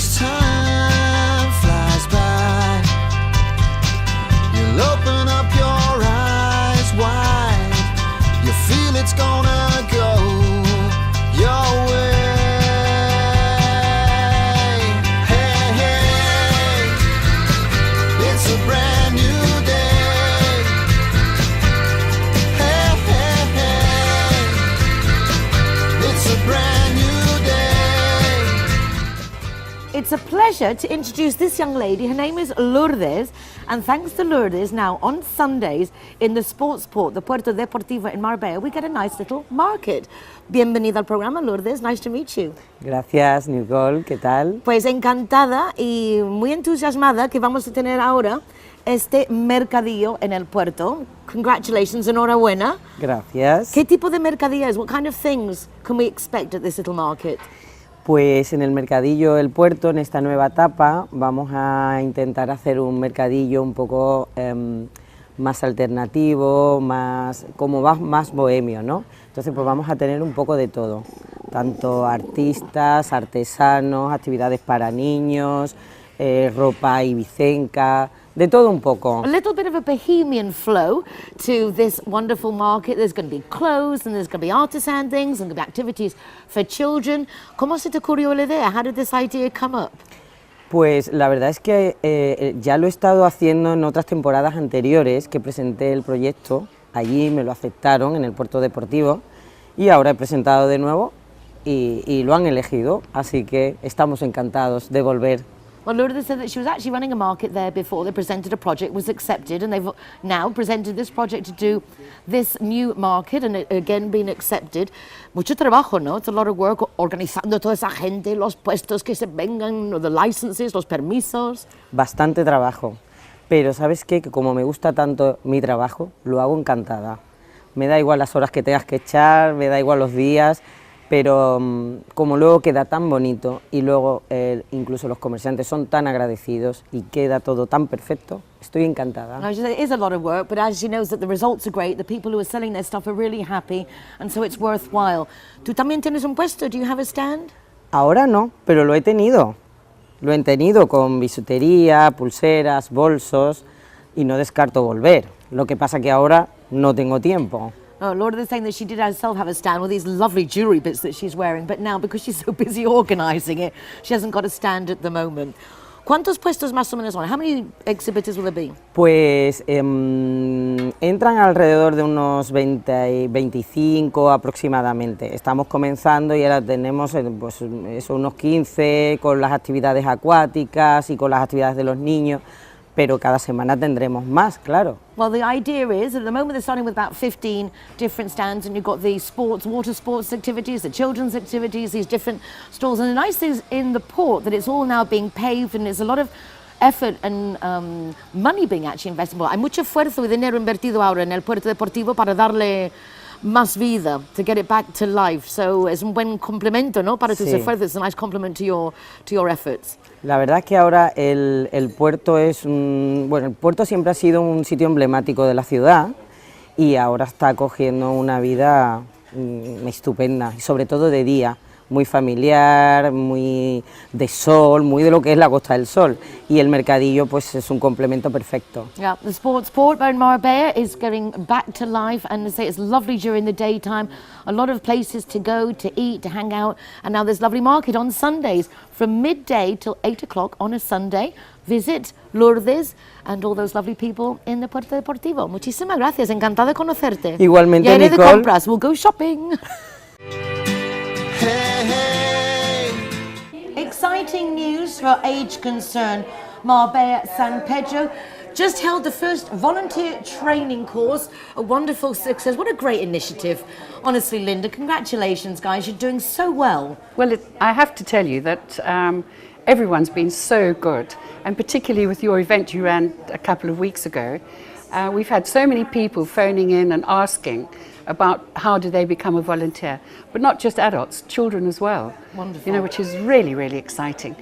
as time flies by, you'll open up your eyes wide. You feel it's gonna go your way. Hey, hey, it's a brand new day. Hey, hey, hey, it's a brand new day. It's a pleasure to introduce this young lady. Her name is Lourdes, and thanks to Lourdes, now on Sundays in the sports port, the Pto Deportivo in Marbella, we get a nice little market. Bienvenida al programa, Lourdes. Nice to meet you. Gracias, Nicole. ¿Qué tal? Pues encantada y muy entusiasmada que vamos a tener ahora este mercadillo en el puerto. Congratulations, enhorabuena. Gracias. ¿Qué tipo de mercadillo es? What kind of things can we expect at this little market? Pues en el mercadillo El Puerto, en esta nueva etapa, vamos a intentar hacer un mercadillo un poco más alternativo, más bohemio, ¿no? Entonces pues vamos a tener un poco de todo, tanto artistas, artesanos, actividades para niños, ropa ibicenca, de todo un poco. A little bit of a bohemian flow to this wonderful market. There's going to be clothes and there's going to be artisan things and going to be activities for children. ¿Cómo se te ocurrió la idea? How did this idea come up? Pues la verdad es que ya lo he estado haciendo en otras temporadas anteriores que presenté el proyecto, allí me lo aceptaron en el Pto Deportivo y ahora he presentado de nuevo y lo han elegido, así que estamos encantados de volver. Well, Lourdes said that she was actually running a market there before. They presented a project, was accepted, and they've now presented this project to do this new market, and again been accepted. Mucho trabajo, ¿no? It's a lot of work organizando toda esa gente, los puestos que se vengan, the licenses, los permisos. Bastante trabajo, pero ¿sabes qué? Que como me gusta tanto mi trabajo, lo hago encantada. Me da igual las horas que tengas que echar, me da igual los días, pero como luego queda tan bonito y luego incluso los comerciantes son tan agradecidos y queda todo tan perfecto, estoy encantada. No, it is a lot of work, but as she knows that the results are great, the people who are selling their stuff are really happy, and so it's worthwhile. ¿Tú también tienes un puesto? Do you have a stand? Ahora no, pero lo he tenido con bisutería, pulseras, bolsos y no descarto volver. Lo que pasa que ahora no tengo tiempo. Oh, Lourdes is saying that she did herself have a stand with these lovely jewellery bits that she's wearing, but now, because she's so busy organising it, she hasn't got a stand at the moment. ¿Cuántos puestos más o menos son? How many exhibitors will there be? Pues entran alrededor de unos 20, 25 aproximadamente. Estamos comenzando y ahora tenemos pues, unos 15 con las actividades acuáticas y con las actividades de los niños. Pero cada semana tendremos más, claro. Well, the idea is, at the moment they're starting with about 15 different stands, and you've got the sports, water sports activities, the children's activities, these different stalls. And the nice thing is in the port that it's all now being paved, and there's a lot of effort and money being actually invested. Hay mucho esfuerzo y dinero invertido ahora en el Pto Deportivo para darle más vida, to get it back to life. So es un buen complemento, ¿no? Para tus esfuerzos. It's a nice compliment to your efforts. La verdad es que ahora el puerto es el puerto siempre ha sido un sitio emblemático de la ciudad y ahora está cogiendo una vida estupenda, y sobre todo de día, muy familiar, muy de sol, muy de lo que es la Costa del Sol, y el mercadillo pues es un complemento perfecto. Yeah, the sports port in Marbella is getting back to life, and they say it's lovely during the daytime, a lot of places to go, to eat, to hang out, and now there's lovely market on Sundays from midday till 8 o'clock on a Sunday. Visit Lourdes and all those lovely people in the Pto Deportivo. Muchísimas gracias, encantada de conocerte. Igualmente, y Nicole. de compras, we'll go shopping. Hey, hey. Exciting news for age concern. Marbella San Pedro just held the first volunteer training course, a wonderful success. What a great initiative. Honestly, Linda, congratulations, guys. You're doing so well. Well, I have to tell you that everyone's been so good, and particularly with your event you ran a couple of weeks ago. We've had so many people phoning in and asking about how do they become a volunteer, but not just adults, children as well. Wonderful. You know, which is really, really exciting.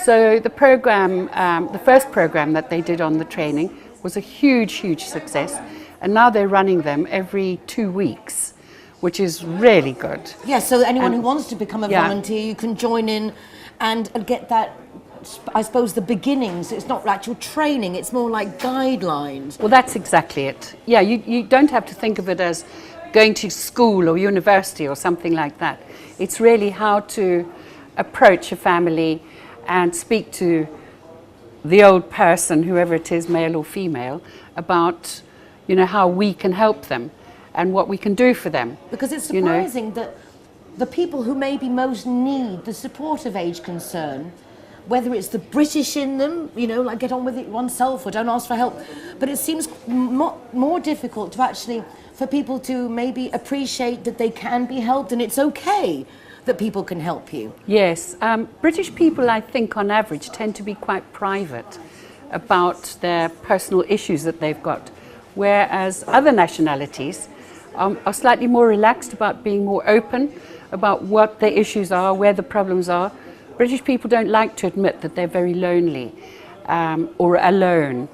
So the program, the first program that they did on the training was a huge, huge success, and now they're running them every 2 weeks, which is really good. Yeah, so anyone who wants to become a volunteer, you can join in and get that I suppose, the beginnings. It's not actual training, it's more like guidelines. Well, that's exactly it. Yeah, you don't have to think of it as going to school or university or something like that. It's really how to approach a family and speak to the old person, whoever it is, male or female, about, you know, how we can help them and what we can do for them. Because it's surprising that the people who maybe most need the support of age concern, whether it's the British in them, you know, like get on with it oneself or don't ask for help, but it seems more difficult to actually, for people to maybe appreciate that they can be helped and it's okay that people can help you. Yes, British people, I think, on average, tend to be quite private about their personal issues that they've got, whereas other nationalities are slightly more relaxed about being more open about what their issues are, where the problems are. British people don't like to admit that they're very lonely or alone.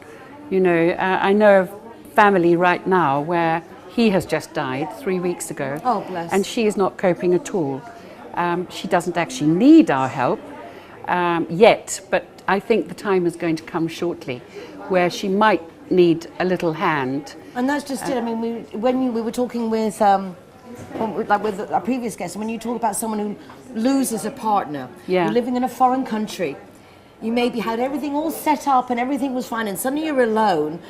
You know, I know of family right now where he has just died 3 weeks ago. Oh, bless. And she is not coping at all. She doesn't actually need our help yet, but I think the time is going to come shortly where she might need a little hand. And that's just it. I mean, when we were talking with like with our previous guest, when you talk about someone who loses a partner, Yeah. you're living in a foreign country, you maybe had everything all set up and everything was fine, and suddenly you're alone,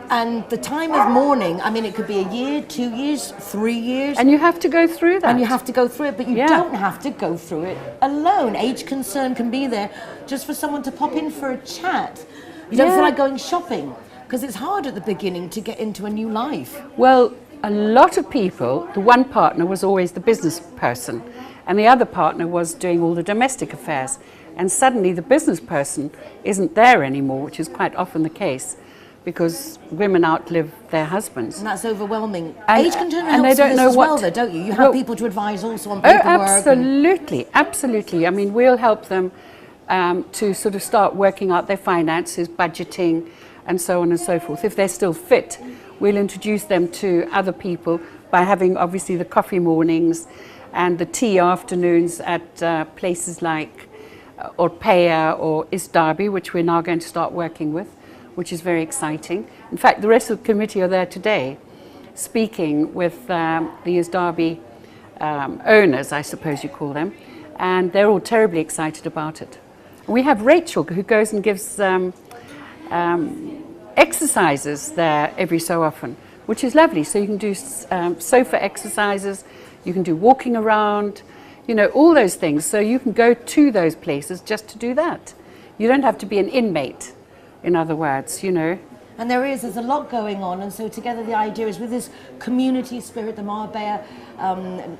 and the time of mourning, I mean, it could be a year, 2 years, 3 years. And you have to go through that. And you have to go through it, but you Yeah. don't have to go through it alone. Age concern can be there just for someone to pop in for a chat. You don't Yeah. feel like going shopping, because it's hard at the beginning to get into a new life. Well, a lot of people, the one partner was always the business person, and the other partner was doing all the domestic affairs. And suddenly the business person isn't there anymore, which is quite often the case, because women outlive their husbands. And that's overwhelming. And- Age concern and they helps don't with this know as what well, to- though, don't you? You have Well- people to advise also on Oh, paperwork. and- absolutely, absolutely. I mean, we'll help them to sort of start working out their finances, budgeting, and so on and so forth. If they're still fit, we'll introduce them to other people by having obviously the coffee mornings and the tea afternoons at places like Orpea or East Derby, which we're now going to start working with, which is very exciting. In fact, the rest of the committee are there today speaking with the East Derby owners, I suppose you call them, and they're all terribly excited about it. We have Rachel, who goes and gives exercises there every so often, which is lovely. So you can do sofa exercises, you can do walking around, you know, all those things. So you can go to those places just to do that. You don't have to be an inmate, in other words, you know. And there's a lot going on, and so together the idea is with this community spirit, the Marbella,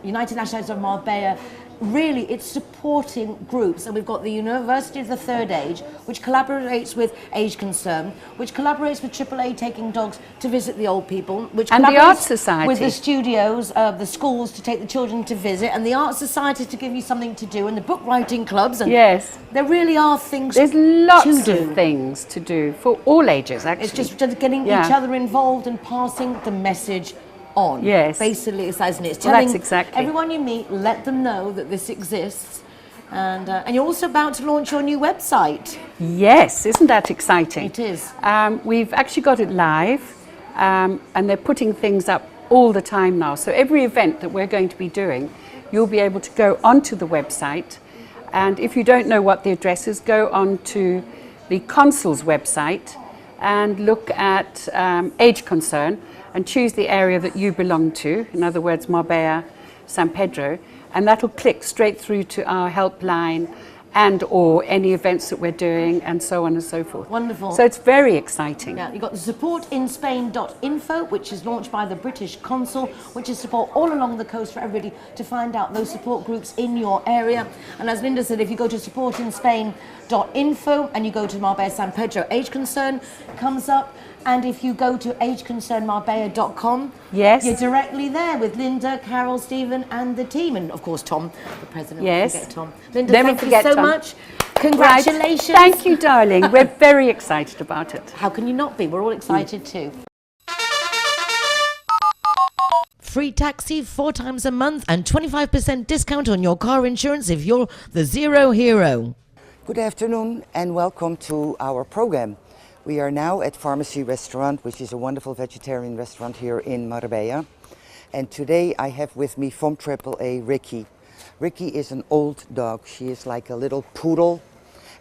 United Nationalities of Marbella, really it's supporting groups. And we've got the University of the Third Age, which collaborates with Age Concern, which collaborates with AAA Taking Dogs to visit the old people, which And the collaborates Art Society. with the studios, the schools to take the children to visit, and the Art Society to give you something to do, and the book writing clubs. And Yes. there really are things There's to lots do. of things to do for all ages, actually. It's just getting Yeah. each other involved and passing the message on. Yes. Basically, it's isn't it? It's Well, telling that's exactly. everyone you meet, let them know that this exists. And you're also about to launch your new website. Yes, isn't that exciting? It is. We've actually got it live, and they're putting things up all the time now. So every event that we're going to be doing, you'll be able to go onto the website. And if you don't know what the address is, go onto the consul's website and look at Age Concern and choose the area that you belong to, in other words, Marbella, San Pedro, and that'll click straight through to our helpline and or any events that we're doing and so on and so forth. Wonderful. So it's very exciting. Yeah, you've got the supportinspain.info, which is launched by the British Consul, which is support all along the coast for everybody to find out those support groups in your area. And as Linda said, if you go to supportinspain.info and you go to Marbella San Pedro, Age Concern comes up. And if you go to ageconcernmarbella.com, Yes. you're directly there with Linda, Carol, Stephen, and the team. And of course, Tom, the president. Yes. Don't forget Tom. Linda, Never thank you forget so Tom. much. Congratulations. Right. Thank you, darling. We're very excited about it. How can you not be? We're all excited too. Free taxi 4 times a month and 25% discount on your car insurance if you're the Zero Hero. Good afternoon and welcome to our program. We are now at Farmacy restaurant, which is a wonderful vegetarian restaurant here in Marbella. And today I have with me from AAA Ricky. Ricky is an old dog. She is like a little poodle,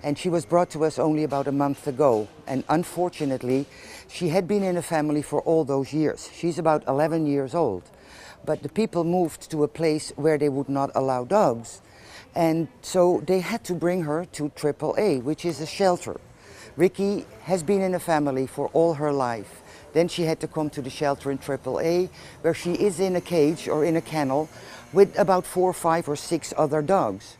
and she was brought to us only about a month ago. And unfortunately, she had been in a family for all those years. She's about 11 years old. But the people moved to a place where they would not allow dogs. And so they had to bring her to AAA, which is a shelter. Ricky has been in a family for all her life. Then she had to come to the shelter in AAA, where she is in a cage or in a kennel with about 4, 5 or 6 other dogs.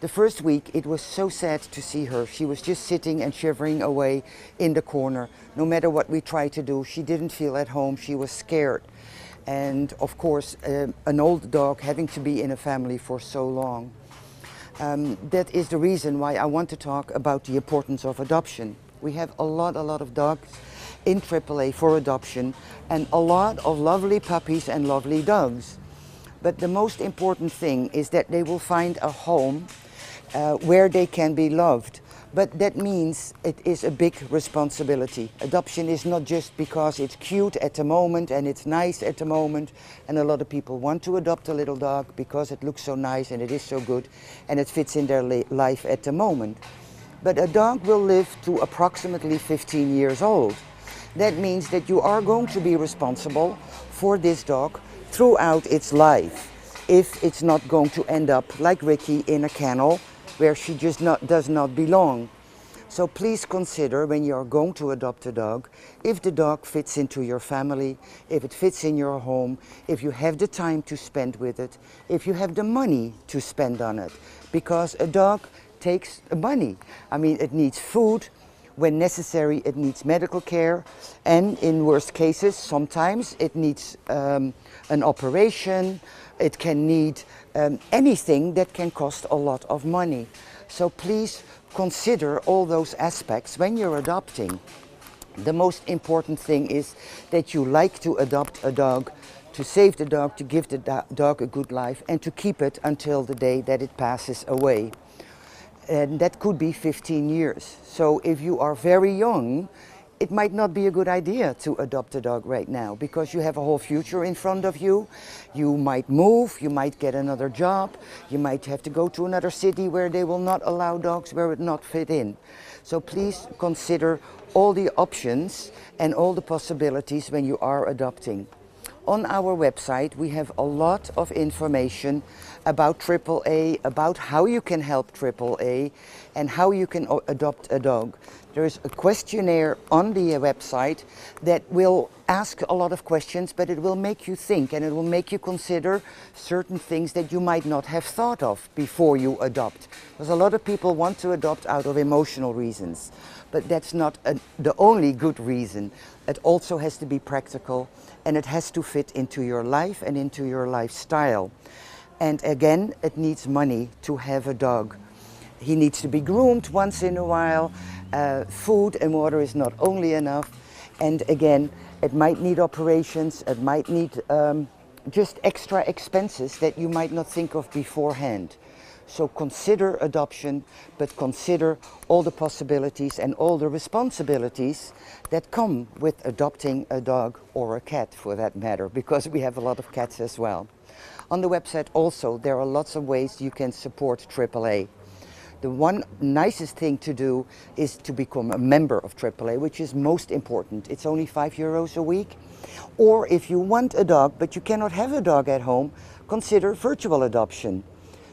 The first week it was so sad to see her. She was just sitting and shivering away in the corner. No matter what we tried to do, she didn't feel at home. She was scared. And of course, an old dog having to be in a family for so long. That is the reason why I want to talk about the importance of adoption. We have a lot of dogs in AAA for adoption and a lot of lovely puppies and lovely dogs. But the most important thing is that they will find a home where they can be loved. But that means it is a big responsibility. Adoption is not just because it's cute at the moment and it's nice at the moment, and a lot of people want to adopt a little dog because it looks so nice and it is so good and it fits in their life at the moment. But a dog will live to approximately 15 years old. That means that you are going to be responsible for this dog throughout its life, if it's not going to end up like Ricky in a kennel where she just does not belong. So please consider when you are going to adopt a dog, if the dog fits into your family, if it fits in your home, if you have the time to spend with it, if you have the money to spend on it. Because a dog takes money. I mean, it needs food. When necessary, it needs medical care. And in worst cases, sometimes it needs an operation. It can need anything that can cost a lot of money. So please consider all those aspects when you're adopting. The most important thing is that you like to adopt a dog, to save the dog, to give the dog a good life, and to keep it until the day that it passes away. And that could be 15 years. So if you are very young, it might not be a good idea to adopt a dog right now because you have a whole future in front of you. You might move, you might get another job, you might have to go to another city where they will not allow dogs, where it not fit in. So please consider all the options and all the possibilities when you are adopting. On our website we have a lot of information about AAA, about how you can help AAA and how you can adopt a dog. There is a questionnaire on the website that will ask a lot of questions, but it will make you think and it will make you consider certain things that you might not have thought of before you adopt. Because a lot of people want to adopt out of emotional reasons, but that's not the only good reason. It also has to be practical and it has to fit into your life and into your lifestyle. And again, it needs money to have a dog. He needs to be groomed once in a while. Food and water is not only enough. And again, it might need operations, it might need just extra expenses that you might not think of beforehand. So consider adoption, but consider all the possibilities and all the responsibilities that come with adopting a dog or a cat for that matter, because we have a lot of cats as well. On the website also there are lots of ways you can support AAA. The one nicest thing to do is to become a member of AAA, which is most important. It's only €5 a week. Or if you want a dog but you cannot have a dog at home, consider virtual adoption.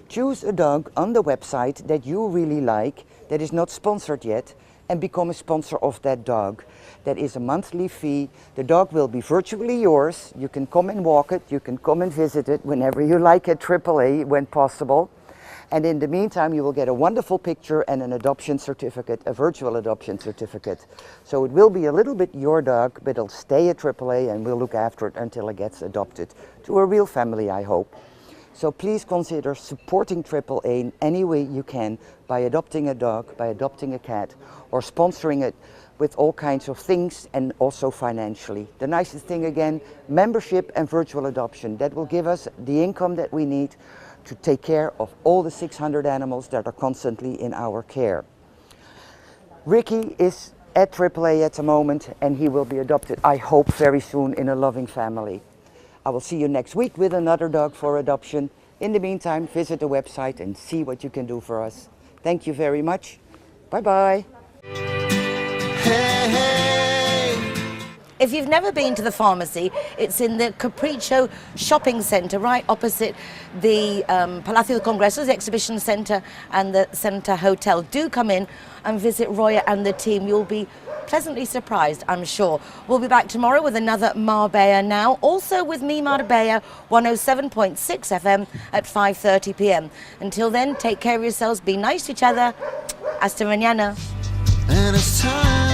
Choose a dog on the website that you really like, that is not sponsored yet, and become a sponsor of that dog. That is a monthly fee. The dog will be virtually yours. You can come and walk it, you can come and visit it whenever you like at AAA when possible. And in the meantime, you will get a wonderful picture and an adoption certificate, a virtual adoption certificate. So it will be a little bit your dog, but it'll stay at AAA and we'll look after it until it gets adopted to a real family, I hope. So please consider supporting AAA in any way you can by adopting a dog, by adopting a cat, or sponsoring it with all kinds of things and also financially. The nicest thing again, membership and virtual adoption. That will give us the income that we need to take care of all the 600 animals that are constantly in our care. Ricky is at AAA at the moment, and he will be adopted, I hope, very soon in a loving family. I will see you next week with another dog for adoption. In the meantime, visit the website and see what you can do for us. Thank you very much. Bye-bye. Hey, hey. If you've never been to the Farmacy, it's in the Capriccio shopping centre, right opposite the Palacio de Congressos, the exhibition centre and the Centre Hotel. Do come in and visit Roya and the team. You'll be pleasantly surprised, I'm sure. We'll be back tomorrow with another Marbella Now, also with me, Marbella, 107.6 FM at 5:30 p.m. Until then, take care of yourselves, be nice to each other. Hasta mañana. And it's time.